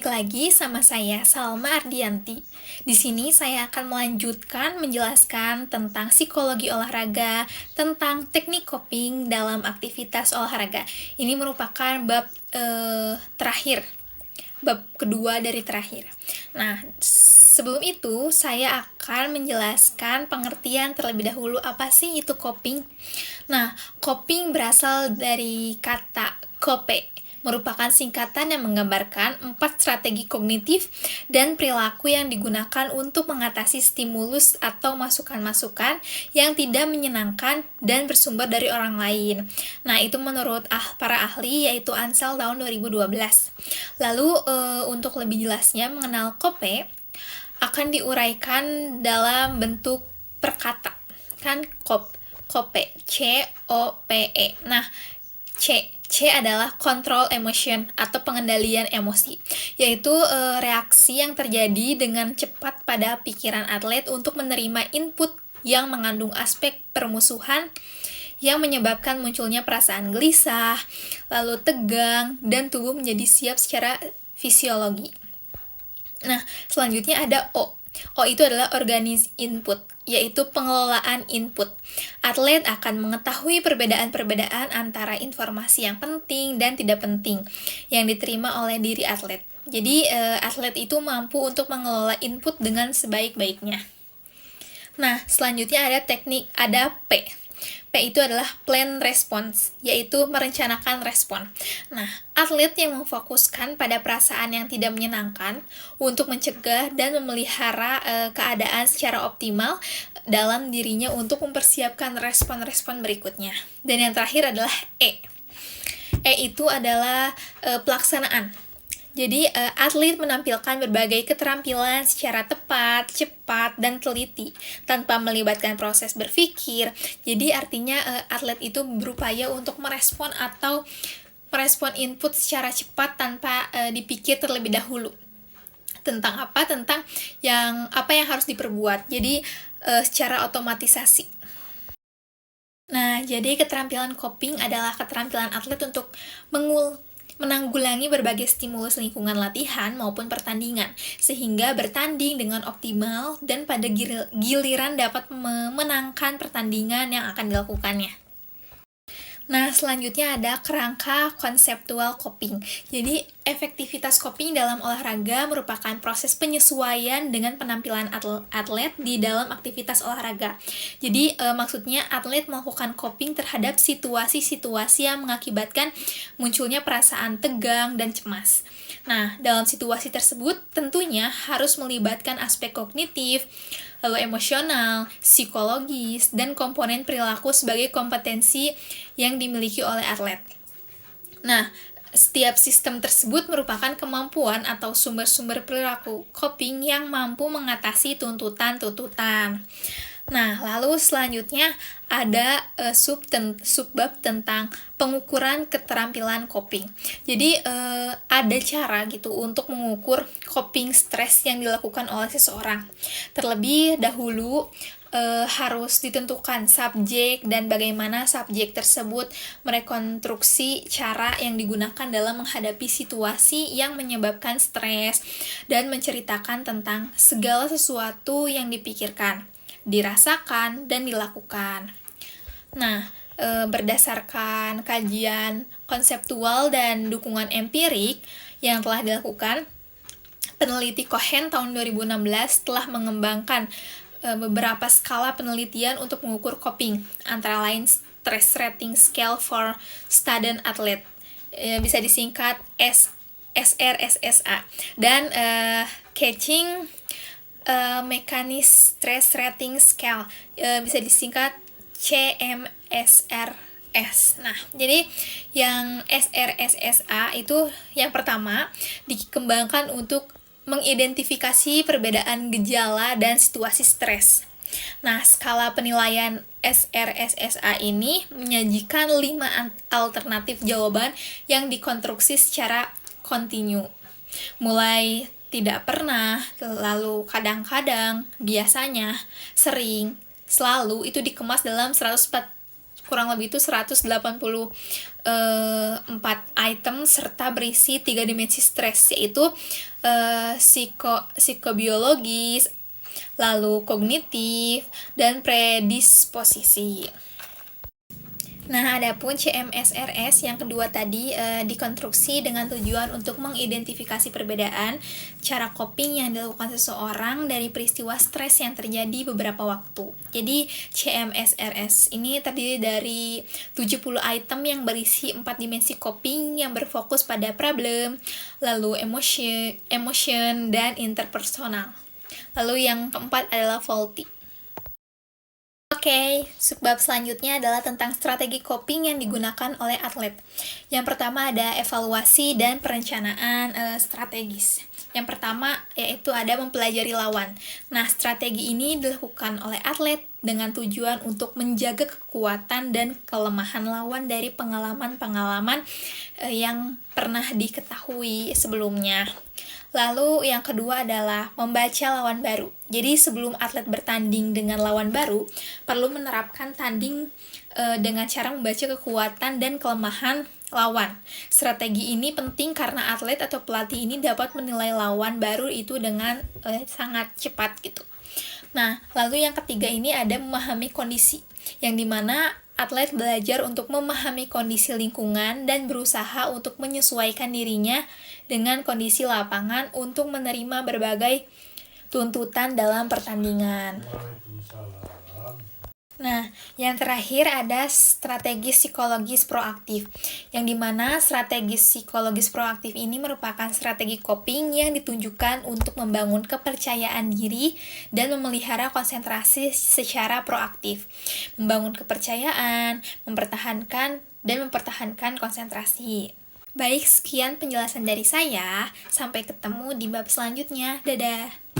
Balik lagi sama saya, Salma Ardianti. Di sini saya akan melanjutkan menjelaskan tentang psikologi olahraga, tentang teknik coping dalam aktivitas olahraga. Ini merupakan bab terakhir, bab kedua dari terakhir. Nah, sebelum itu saya akan menjelaskan pengertian terlebih dahulu apa sih itu coping. Nah, coping berasal dari kata cope, merupakan singkatan yang menggambarkan 4 strategi kognitif dan perilaku yang digunakan untuk mengatasi stimulus atau masukan-masukan yang tidak menyenangkan dan bersumber dari orang lain. Nah, itu menurut para ahli, yaitu Ansel tahun 2012. Lalu, untuk lebih jelasnya mengenal COPE, akan diuraikan dalam bentuk perkata. Kan COPE, C-O-P-E. Nah, C adalah control emotion atau pengendalian emosi, yaitu reaksi yang terjadi dengan cepat pada pikiran atlet untuk menerima input yang mengandung aspek permusuhan yang menyebabkan munculnya perasaan gelisah, lalu tegang, dan tubuh menjadi siap secara fisiologi. Nah, selanjutnya ada O. O itu adalah organize input, yaitu pengelolaan input. Atlet akan mengetahui perbedaan-perbedaan antara informasi yang penting dan tidak penting yang diterima oleh diri atlet. Jadi, atlet itu mampu untuk mengelola input dengan sebaik-baiknya. Nah, selanjutnya ada P. P itu adalah plan response, yaitu merencanakan respon. Nah, atlet yang memfokuskan pada perasaan yang tidak menyenangkan untuk mencegah dan memelihara keadaan secara optimal dalam dirinya untuk mempersiapkan respon-respon berikutnya. Dan yang terakhir adalah E. E itu adalah pelaksanaan. Jadi, atlet menampilkan berbagai keterampilan secara tepat, cepat, dan teliti, tanpa melibatkan proses berpikir. Jadi, artinya atlet itu berupaya untuk merespon input secara cepat tanpa dipikir terlebih dahulu. Tentang apa yang harus diperbuat. Jadi, secara otomatisasi. Nah, jadi keterampilan coping adalah keterampilan atlet untuk menanggulangi berbagai stimulus lingkungan latihan maupun pertandingan, sehingga bertanding dengan optimal dan pada giliran dapat memenangkan pertandingan yang akan dilakukannya. Nah, selanjutnya ada kerangka konseptual coping. Jadi, efektivitas coping dalam olahraga merupakan proses penyesuaian dengan penampilan atlet di dalam aktivitas olahraga. Jadi, maksudnya atlet melakukan coping terhadap situasi-situasi yang mengakibatkan munculnya perasaan tegang dan cemas. Nah, dalam situasi tersebut tentunya harus melibatkan aspek kognitif, lalu emosional, psikologis, dan komponen perilaku sebagai kompetensi yang dimiliki oleh atlet. Nah, setiap sistem tersebut merupakan kemampuan atau sumber-sumber perilaku coping yang mampu mengatasi tuntutan-tuntutan. Nah, lalu selanjutnya ada subbab tentang pengukuran keterampilan coping. Jadi, ada cara gitu untuk mengukur coping stres yang dilakukan oleh seseorang. Terlebih dahulu, harus ditentukan subjek dan bagaimana subjek tersebut merekonstruksi cara yang digunakan dalam menghadapi situasi yang menyebabkan stres dan menceritakan tentang segala sesuatu yang dipikirkan, dirasakan, dan dilakukan. Nah, berdasarkan kajian konseptual dan dukungan empirik yang telah dilakukan, peneliti Cohen tahun 2016 telah mengembangkan beberapa skala penelitian untuk mengukur coping, antara lain Stress Rating Scale for Student Athlete, bisa disingkat SRSSA, dan Catching Mechanism Stress Rating Scale, bisa disingkat CMSRS. Nah, jadi yang SRSSA itu yang pertama dikembangkan untuk mengidentifikasi perbedaan gejala dan situasi stres. Nah, skala penilaian SRSSA ini menyajikan 5 alternatif jawaban yang dikonstruksi secara kontinu. Mulai tidak pernah, lalu kadang-kadang, biasanya, sering, selalu, itu dikemas dalam 140 kurang lebih itu 184 item serta berisi 3 dimensi stres, yaitu psikobiologis, lalu kognitif, dan predisposisi. Nah, adapun CMSRS yang kedua tadi dikonstruksi dengan tujuan untuk mengidentifikasi perbedaan cara coping yang dilakukan seseorang dari peristiwa stres yang terjadi beberapa waktu. Jadi, CMSRS ini terdiri dari 70 item yang berisi 4 dimensi coping yang berfokus pada problem, lalu emotion, dan interpersonal. Lalu yang keempat adalah faulty. Oke, subbab selanjutnya adalah tentang strategi coping yang digunakan oleh atlet. Yang pertama ada evaluasi dan perencanaan strategis. Yang pertama yaitu ada mempelajari lawan. Nah, strategi ini dilakukan oleh atlet dengan tujuan untuk menjaga kekuatan dan kelemahan lawan dari pengalaman-pengalaman yang pernah diketahui sebelumnya. Lalu yang kedua adalah membaca lawan baru. Jadi sebelum atlet bertanding dengan lawan baru, perlu menerapkan tanding dengan cara membaca kekuatan dan kelemahan lawan. Strategi ini penting karena atlet atau pelatih ini dapat menilai lawan baru itu dengan sangat cepat gitu. Nah, lalu yang ketiga ini ada memahami kondisi, yang dimana atlet belajar untuk memahami kondisi lingkungan dan berusaha untuk menyesuaikan dirinya dengan kondisi lapangan untuk menerima berbagai tuntutan dalam pertandingan. Nah, yang terakhir ada strategi psikologis proaktif, yang dimana strategi psikologis proaktif ini merupakan strategi coping yang ditunjukkan untuk membangun kepercayaan diri dan memelihara konsentrasi secara proaktif, membangun kepercayaan, mempertahankan konsentrasi. Baik, sekian penjelasan dari saya. Sampai ketemu di bab selanjutnya. Dadah!